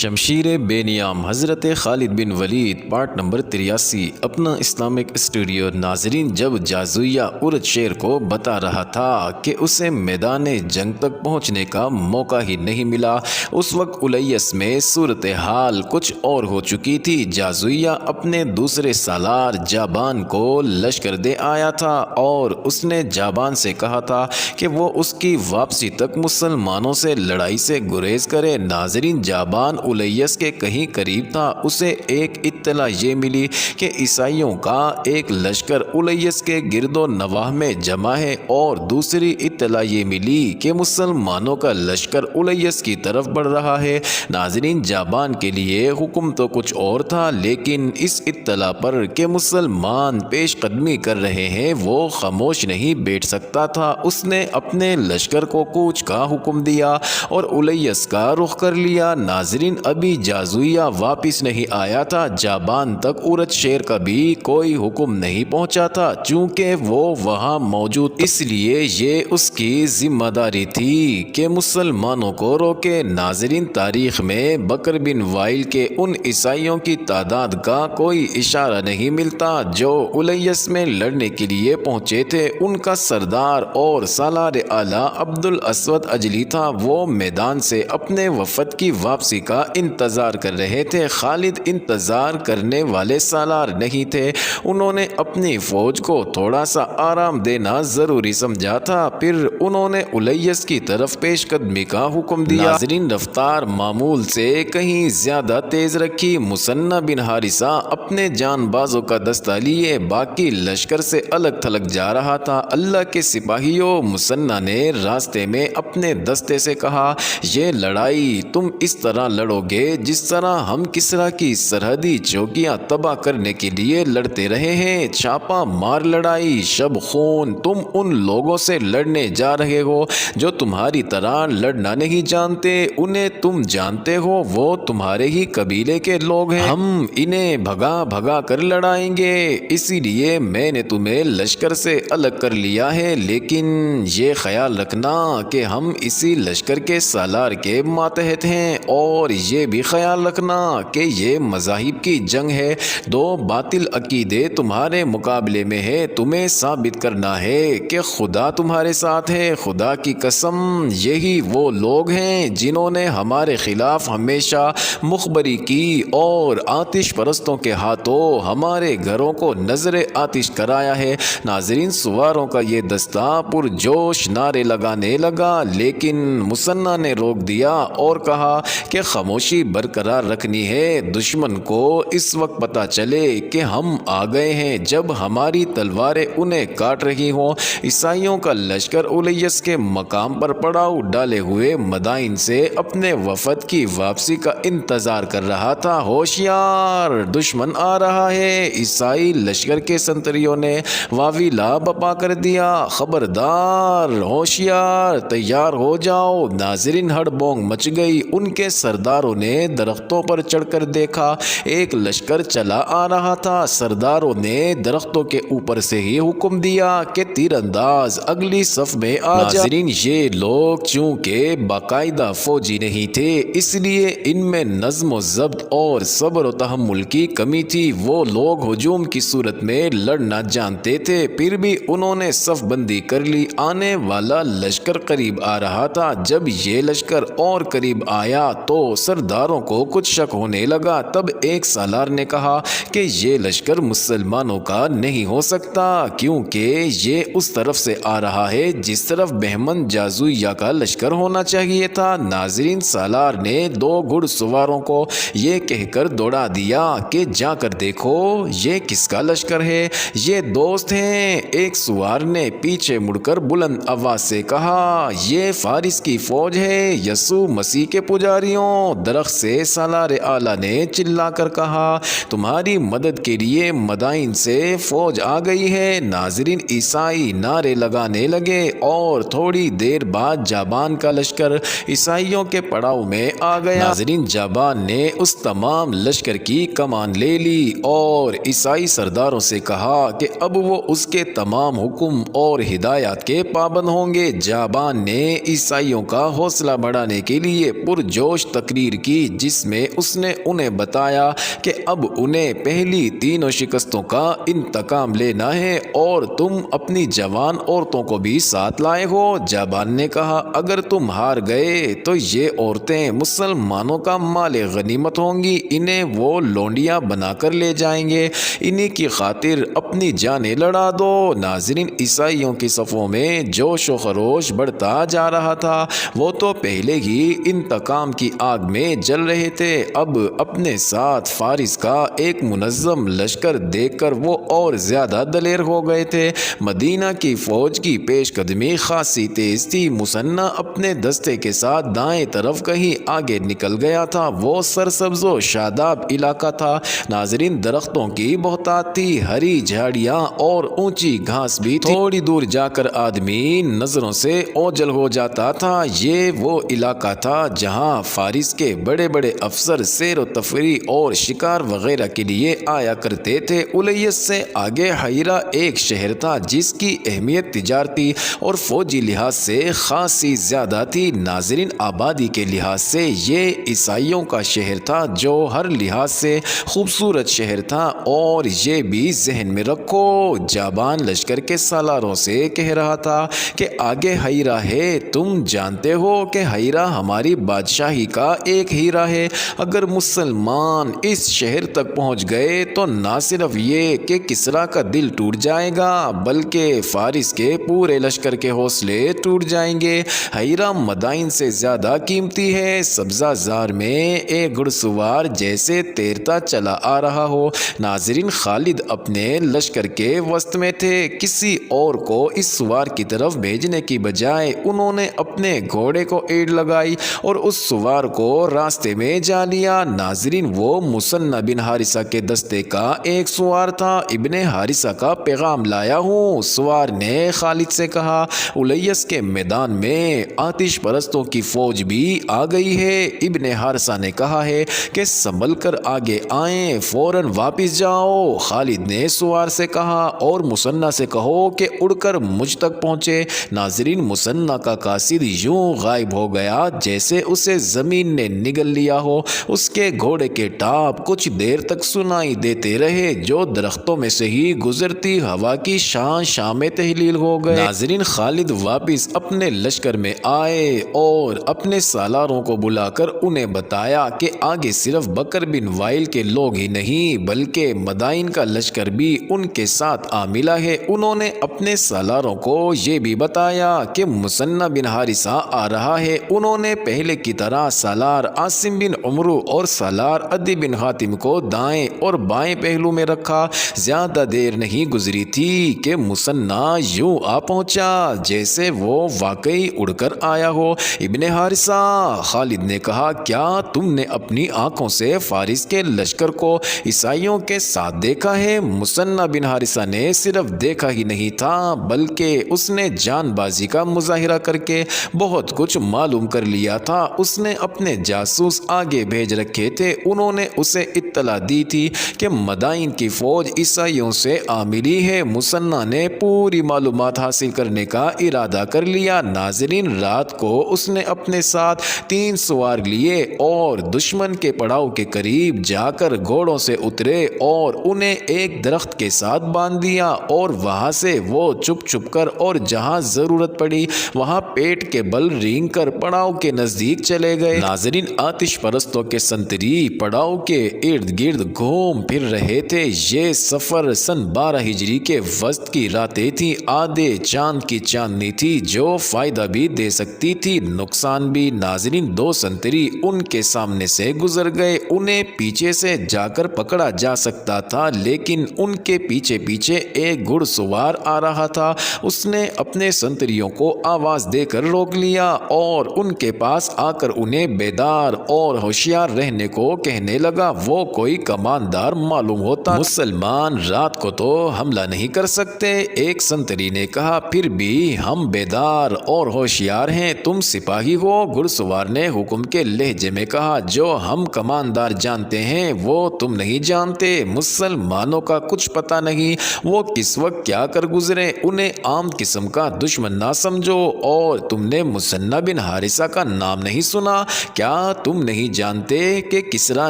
شمشیر بے نیام حضرت خالد بن ولید part number 83 اپنا اسلامک اسٹوڈیو۔ ناظرین، جب جازویہ عورت شیر کو بتا رہا تھا کہ اسے میدان جنگ تک پہنچنے کا موقع ہی نہیں ملا، اس وقت الیس میں صورتحال کچھ اور ہو چکی تھی۔ جازویہ اپنے دوسرے سالار جابان کو لشکر دے آیا تھا اور اس نے جابان سے کہا تھا کہ وہ اس کی واپسی تک مسلمانوں سے لڑائی سے گریز کرے۔ ناظرین، جابان الیس کے کہیں قریب تھا۔ اسے ایک اطلاع یہ ملی کہ عیسائیوں کا ایک لشکر الیس کے گرد و نواح میں جمع ہے، اور دوسری اطلاع یہ ملی کہ مسلمانوں کا لشکر الیس کی طرف بڑھ رہا ہے۔ ناظرین، جابان کے لیے حکم تو کچھ اور تھا، لیکن اس اطلاع پر کہ مسلمان پیش قدمی کر رہے ہیں وہ خاموش نہیں بیٹھ سکتا تھا۔ اس نے اپنے لشکر کو کوچ کا حکم دیا اور الیس کا رخ کر لیا۔ ناظرین، ابھی جازویہ واپس نہیں آیا تھا، جابان تک عورت شیر کا بھی کوئی حکم نہیں پہنچا تھا، چونکہ وہ وہاں موجود، اس لیے یہ اس کی ذمہ داری تھی کہ مسلمانوں کو روکے۔ ناظرین، تاریخ میں بکر بن وائل کے ان عیسائیوں کی تعداد کا کوئی اشارہ نہیں ملتا جو الیس میں لڑنے کے لیے پہنچے تھے۔ ان کا سردار اور سالار اعلیٰ عبد الاسود اجلی تھا۔ وہ میدان سے اپنے وفد کی واپسی کا انتظار کر رہے تھے۔ خالد انتظار کرنے والے سالار نہیں تھے، انہوں نے اپنی فوج کو تھوڑا سا آرام دینا ضروری سمجھا تھا۔ پھر انہوں نے الیس کی طرف پیش قدمی کا حکم دیا۔ ناظرین، رفتار معمول سے کہیں زیادہ تیز رکھی۔ مثنیٰ بن حارثہ اپنے جان بازوں کا دستہ لیے باقی لشکر سے الگ تھلگ جا رہا تھا۔ اللہ کے سپاہیوں، مثنیٰ نے راستے میں اپنے دستے سے کہا، یہ لڑائی تم اس طرح لڑو گے جس طرح ہم کسریٰ کی سرحدی چوکیاں تباہ کرنے کے لیے لڑتے رہے ہیں۔ چھاپا مار لڑائی، شب خون۔ تم ان لوگوں سے لڑنے جا رہے ہو جو تمہاری طرح لڑنا نہیں جانتے، انہیں تم جانتے ہو، وہ تمہارے ہی قبیلے کے لوگ ہیں۔ ہم انہیں بھگا بھگا کر لڑائیں گے، اسی لیے میں نے تمہیں لشکر سے الگ کر لیا ہے، لیکن یہ خیال رکھنا کہ ہم اسی لشکر کے سالار کے ماتحت ہیں، اور یہ بھی خیال رکھنا کہ یہ مذاہب کی جنگ ہے، دو باطل عقیدے تمہارے مقابلے میں ہے، تمہیں ثابت کرنا ہے کہ خدا تمہارے ساتھ ہے۔ خدا کی قسم، یہی وہ لوگ ہیں جنہوں نے ہمارے خلاف ہمیشہ مخبری کی اور آتش پرستوں کے ہاتھوں ہمارے گھروں کو نظر آتش کرایا ہے۔ ناظرین، سواروں کا یہ دستہ پرجوش نعرے لگانے لگا، لیکن مثنیٰ نے روک دیا اور کہا کہ خاموشی برقرار رکھنی ہے۔ دشمن کو اس وقت پتہ چلے کہ ہم آ گئے ہیں جب ہماری تلواریں انہیں کاٹ رہی ہوں۔ عیسائیوں کا لشکر الیس کے مقام پر پڑاؤ ڈالے ہوئے مدائن سے اپنے وفد کی واپسی کا انتظار کر رہا تھا۔ ہوشیار، دشمن آ رہا ہے! عیسائی لشکر کے سنتریوں نے واویلا بپا کر دیا۔ خبردار، ہوشیار، تیار ہو جاؤ! ناظرین، ہڑ بونگ مچ گئی۔ ان کے سرداروں نے درختوں پر چڑھ کر دیکھا، ایک لشکر چلا آ رہا تھا۔ سرداروں نے درختوں کے اوپر سے ہی حکم دیا کہ تیر انداز اگلی صف میں آ جا۔ ناظرین، یہ لوگ چونکہ باقاعدہ فوجی نہیں تھے، اس لیے ان میں نظم و ضبط اور صبر و تحمل کی کمی تھی۔ وہ لوگ ہجوم کی صورت میں لڑنا جانتے تھے، پھر بھی انہوں نے صف بندی کر لی۔ آنے والا لشکر قریب آ رہا تھا۔ جب یہ لشکر اور قریب آیا تو سرداروں کو کچھ شک ہونے لگا۔ تب ایک سالار نے کہا کہ یہ لشکر مسلمانوں کا نہیں ہو سکتا، کیونکہ یہ اس طرف سے آ رہا ہے جس طرف بہمن جازویہ کا لشکر ہونا چاہیے تھا۔ ناظرین، سالار نے دو گھڑ سواروں کو یہ کہہ کر دوڑا دیا کہ جا کر دیکھو یہ کس کا لشکر ہے، یہ دوست ہیں۔ ایک سوار نے پیچھے مڑ کر بلند آواز سے کہا، یہ فارس کی فوج ہے، یسوع مسیح کے پجاریوں! درخت سے سالار اعلیٰ نے چلا کر کہا، تمہاری مدد کے لیے مدائن سے فوج آ گئی ہے۔ ناظرین، عیسائی نعرے لگانے لگے اور تھوڑی دیر بعد جابان کا لشکر عیسائیوں کے پڑاؤ میں آ گیا۔ ناظرین، جابان نے اس تمام لشکر کی کمان لے لی اور عیسائی سرداروں سے کہا کہ اب وہ اس کے تمام حکم اور ہدایات کے پابند ہوں گے۔ جابان نے عیسائیوں کا حوصلہ بڑھانے کے لیے پرجوش تقریر تعمیر کی جس میں اس نے انہیں بتایا کہ اب انہیں پہلی تینوں شکستوں کا انتقام لینا ہے اور تم اپنی جوان عورتوں کو بھی ساتھ لائے ہو۔ جابان نے کہا اگر تم ہار گئے تو یہ عورتیں مسلمانوں کا مال غنیمت ہوں گی، انہیں وہ لونڈیاں بنا کر لے جائیں گے، انہی کی خاطر اپنی جانیں لڑا دو۔ ناظرین، عیسائیوں کی صفوں میں جوش و خروش بڑھتا جا رہا تھا، وہ تو پہلے ہی انتقام کی آگ میں جل رہے تھے، اب اپنے ساتھ فارس کا ایک منظم لشکر دیکھ کر وہ اور زیادہ دلیر ہو گئے تھے۔ مدینہ کی فوج کی پیش قدمی خاصی تیز تھی، مثنیٰ اپنے دستے کے ساتھ دائیں طرف کہیں آگے نکل گیا تھا، وہ سرسبز و شاداب علاقہ تھا۔ ناظرین، درختوں کی بہتات تھی، ہری جھاڑیاں اور اونچی گھاس بھی تھی، تھوڑی دور جا کر آدمی نظروں سے اوجھل ہو جاتا تھا۔ یہ وہ علاقہ تھا جہاں فارس کے بڑے بڑے افسر سیر و تفریح اور شکار وغیرہ کے لیے آیا کرتے تھے۔ الیس سے آگے حیرہ ایک شہر تھا جس کی اہمیت تجارتی اور فوجی لحاظ سے خاصی زیادہ تھی۔ ناظرین، آبادی کے لحاظ سے یہ عیسائیوں کا شہر تھا جو ہر لحاظ سے خوبصورت شہر تھا، اور یہ بھی ذہن میں رکھو جابان لشکر کے سالاروں سے کہہ رہا تھا کہ آگے حیرہ ہے، تم جانتے ہو کہ حیرہ ہماری بادشاہی کا ایک ہیرا ہے، اگر مسلمان اس شہر تک پہنچ گئے تو نہ صرف یہ کہ کسریٰ کا دل ٹوٹ جائے گا بلکہ فارس کے پورے لشکر کے حوصلے ٹوٹ جائیں گے۔ حیرہ مدائن سے زیادہ قیمتی ہے، سبزہ زار میں ایک گھڑ سوار جیسے تیرتا چلا آ رہا ہو۔ ناظرین، خالد اپنے لشکر کے وسط میں تھے، کسی اور کو اس سوار کی طرف بھیجنے کی بجائے انہوں نے اپنے گھوڑے کو ایڑ لگائی اور اس سوار کو راستے میں جا لیا۔ ناظرین، وہ مثنیٰ بن حارثہ کے دستے کا ایک سوار تھا، ابن حارثہ کا پیغام لایا ہوں۔ سوار نے خالد سے کہا الیس کے میدان میں آتش پرستوں کی فوج بھی آ گئی ہے، ابن حارثہ نے کہا ہے کہ سنبھل کر آگے آئیں، فوراً واپس جاؤ۔ خالد نے سوار سے کہا اور مثنیٰ سے کہو کہ اڑ کر مجھ تک پہنچے۔ ناظرین، مثنیٰ کا قاصد یوں غائب ہو گیا جیسے اسے زمین نے نگل لیا ہو، اس کے گھوڑے کے ٹاپ کچھ دیر تک سنائی دیتے رہے جو درختوں میں سے ہی گزرتی ہوا کی شان میں تحلیل ہو گئے۔ ناظرین، خالد واپس اپنے لشکر میں آئے اور اپنے سالاروں کو بلا کر انہیں بتایا کہ آگے صرف بکر بن وائل کے لوگ ہی نہیں بلکہ مدائن کا لشکر بھی ان کے ساتھ آ ملا ہے۔ انہوں نے اپنے سالاروں کو یہ بھی بتایا کہ مثنیٰ بن حارثہ آ رہا ہے۔ انہوں نے پہلے کی طرح سالار عاصم بن عمرو اور سالار عدی بن حاتم کو دائیں اور بائیں پہلو میں رکھا۔ زیادہ دیر نہیں گزری تھی کہ مثنیٰ یوں آ پہنچا جیسے وہ واقعی اڑ کر آیا ہو۔ ابن حارثہ، خالد نے کہا، کیا تم نے اپنی آنکھوں سے فارس کے لشکر کو عیسائیوں کے ساتھ دیکھا ہے؟ مثنیٰ بن حارثہ نے صرف دیکھا ہی نہیں تھا بلکہ اس نے جان بازی کا مظاہرہ کر کے بہت کچھ معلوم کر لیا تھا۔ اس نے اپنے جاسوس آگے بھیج رکھے تھے، انہوں نے اسے اطلاع دی تھی کہ مدائن کی فوج عیسائیوں سے آ ملی ہے۔ مثنیٰ نے پوری معلومات حاصل کرنے کا ارادہ کر لیا۔ ناظرین، رات کو اس نے اپنے ساتھ 3 سوار لیے اور دشمن کے پڑاؤ کے قریب جا کر گھوڑوں سے اترے اور انہیں ایک درخت کے ساتھ باندھ دیا اور وہاں سے وہ چھپ چھپ کر اور جہاں ضرورت پڑی وہاں پیٹ کے بل رینگ کر پڑاؤ کے نزدیک چلے گئے۔ ناظرین، آتش پرستوں کے سنتری پڑاؤ کے ارد گرد گھوم پھر رہے تھے۔ یہ سفر سن 12 ہجری کے وسط کی راتیں تھیں، آدھے چاند کی چاندنی تھی جو فائدہ بھی دے سکتی تھی نقصان بھی۔ ناظرین، 2 سنتری ان کے سامنے سے گزر گئے، انہیں پیچھے سے جا کر پکڑا جا سکتا تھا لیکن ان کے پیچھے پیچھے ایک گھڑ سوار آ رہا تھا۔ اس نے اپنے سنتریوں کو آواز دے کر روک لیا اور ان کے پاس آ کر انہیں بیدار اور ہوشیار رہنے کو کہنے لگا۔ وہ کوئی کماندار معلوم ہوتا، مسلمان رات کو تو حملہ نہیں کر سکتے۔ ایک سنتری نے کہا، پھر بھی ہم بیدار اور ہوشیار ہیں، تم سپاہی ہو؟ گھڑ سوار نے حکم کے لہجے میں کہا، جو ہم کماندار جانتے ہیں وہ تم نہیں جانتے۔ مسلمانوں کا کچھ پتہ نہیں وہ کس وقت کیا کر گزرے، انہیں عام قسم کا دشمن نہ سمجھو۔ اور تم نے مثنیٰ بن حارثہ کا نام نہیں سنا؟ کیا کیا تم نہیں جانتے کہ کسریٰ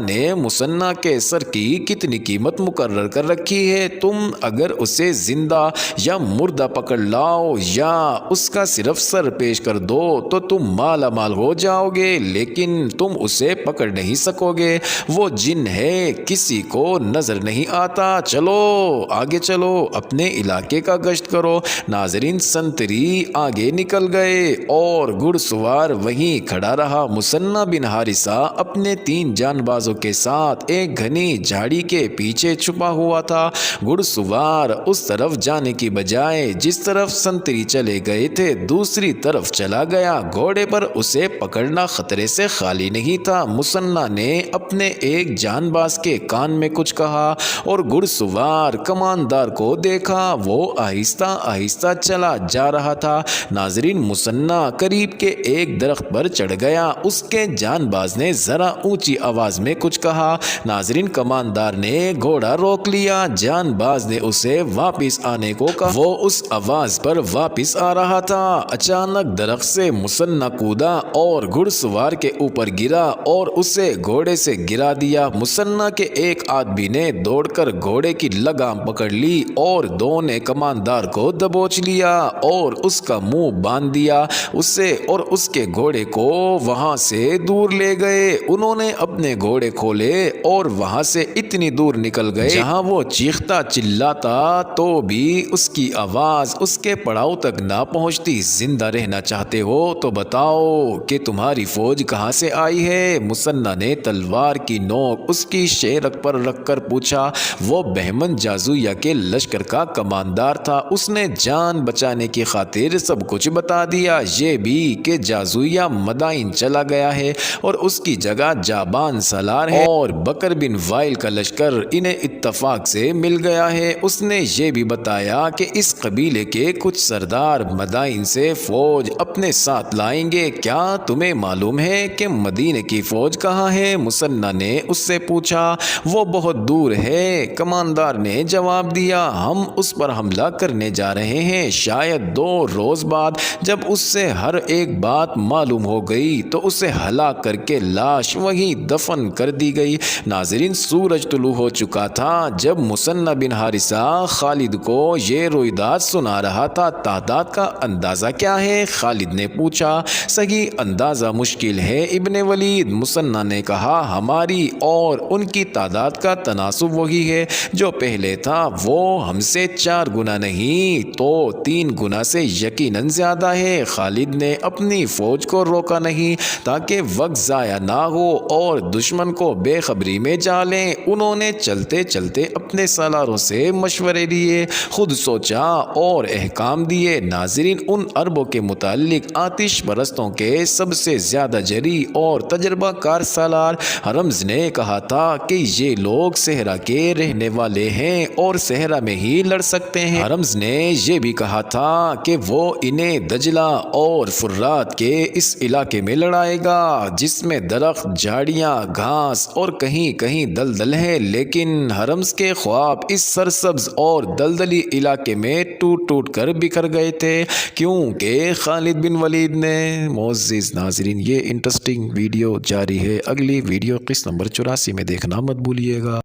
نے مثنیٰ کے سر کی کتنی قیمت مقرر کر رکھی ہے؟ تم اگر اسے زندہ یا مردہ پکڑ لاؤ یا اس کا صرف سر پیش کر دو تو تم مالا مال ہو جاؤ گے، لیکن تم اسے پکڑ نہیں سکو گے۔ وہ جن ہے، کسی کو نظر نہیں آتا۔ چلو آگے چلو، اپنے علاقے کا گشت کرو۔ ناظرین، سنتری آگے نکل گئے اور گھڑ سوار وہیں کھڑا رہا۔ مثنیٰ بن حارثہ اپنے 3 جانبازوں کے ساتھ ایک گھنی جھاڑی کے پیچھے چھپا ہوا تھا۔ گھڑ سوار اس طرف جانے کی بجائے جس طرف سنتری چلے گئے تھے دوسری طرف چلا گیا۔ گھوڑے پر اسے پکڑنا خطرے سے خالی نہیں تھا۔ مثنیٰ نے اپنے ایک جانباز کے کان میں کچھ کہا اور گھڑ سوار کماندار کو دیکھا، وہ آہستہ آہستہ چلا جا رہا تھا۔ ناظرین، مثنیٰ قریب کے ایک درخت پر چڑھ گیا۔ اس کے جانباز نے ذرا اونچی آواز میں کچھ کہا۔ ناظرین، کماندار نے گھوڑا روک لیا۔ جانباز نے اسے واپس آنے کو کہا۔ وہ اس آواز پر واپس آ رہا تھا۔ اچانک درخت سے مثنیٰ کودا اور گھڑ سوار کے اوپر گرا اور اسے گھوڑے سے گرا دیا۔ مثنیٰ کے ایک آدمی نے دوڑ کر گھوڑے کی لگام پکڑ لی اور دو نے کماندار کو دبوچ لیا اور اس کا منہ باندھ دیا۔ اسے اور اس کے گھوڑے کو وہاں سے دور لے گئے۔ انہوں نے اپنے گھوڑے کھولے اور وہاں سے اتنی دور نکل گئے جہاں وہ چیختا چلاتا تو بھی اس کی آواز اس کے پڑاؤ تک نہ پہنچتی۔ زندہ رہنا چاہتے ہو تو بتاؤ کہ تمہاری فوج کہاں سے آئی ہے؟ مثنیٰ نے تلوار کی نوک اس کی شیرک پر رکھ کر پوچھا۔ وہ بہمن جازویہ کے لشکر کا کماندار تھا۔ اس نے جان بچانے کی خاطر سب کچھ بتا دیا، یہ بھی کہ جازویہ مدائن چلا گیا ہے اور اس کی جگہ جابان سالار ہے اور بکر بن وائل کا لشکر انہیں اتفاق سے مل گیا ہے۔ اس نے یہ بھی بتایا کہ اس قبیلے کے کچھ سردار مدائن سے فوج اپنے ساتھ لائیں گے۔ کیا تمہیں معلوم ہے کہ مدینے کی فوج کہاں ہے؟ مثنیٰ نے اس سے پوچھا۔ وہ بہت دور ہے، کماندار نے جواب دیا۔ ہم اس پر حملہ کرنے جا رہے ہیں۔ شاید 2 روز بعد جب اس سے ہر ایک بات معلوم ہو گئی تو اسے ہلاک کر کے لاش وہیں دفن کر دی گئی۔ ناظرین، سورج طلوع ہو چکا تھا جب مثنیٰ بن حارثہ خالد کو یہ رویداد سنا رہا تھا۔ تعداد کا اندازہ کیا ہے؟ خالد نے پوچھا۔ صحیح اندازہ مشکل ہے ابن ولید، مثنیٰ نے کہا۔ ہماری اور ان کی تعداد کا تناسب وہی ہے جو پہلے تھا، وہ ہم سے 4 گنا نہیں تو 3 گنا سے یقیناً زیادہ ہے۔ خالد نے اپنی فوج کو روکا نہیں تاکہ وقت ضائع نہ ہو اور دشمن کو بے خبری میں جا لیں۔ انہوں نے چلتے چلتے اپنے سالاروں سے مشورے لیے، خود سوچا اور احکام دیے۔ ناظرین، ان عربوں کے متعلق آتش پرستوں کے سب سے زیادہ جری اور تجربہ کار سالار ہرمز نے کہا تھا کہ یہ لوگ صحرا کے رہنے والے ہیں اور صحرا میں ہی لڑ سکتے ہیں۔ ہرمز نے یہ بھی کہا تھا کہ وہ انہیں دجلہ اور فرات کے اس علاقے میں لڑائے گا جس میں درخت، جھاڑیاں، گھاس اور کہیں کہیں دلدل ہے، لیکن ہرمز کے خواب اس سرسبز اور دلدلی علاقے میں ٹوٹ ٹوٹ کر بکھر گئے تھے کیونکہ خالد بن ولید نے۔ معزز ناظرین، یہ انٹرسٹنگ ویڈیو جاری ہے، اگلی ویڈیو قسط نمبر 84 میں دیکھنا مت بھولیے گا۔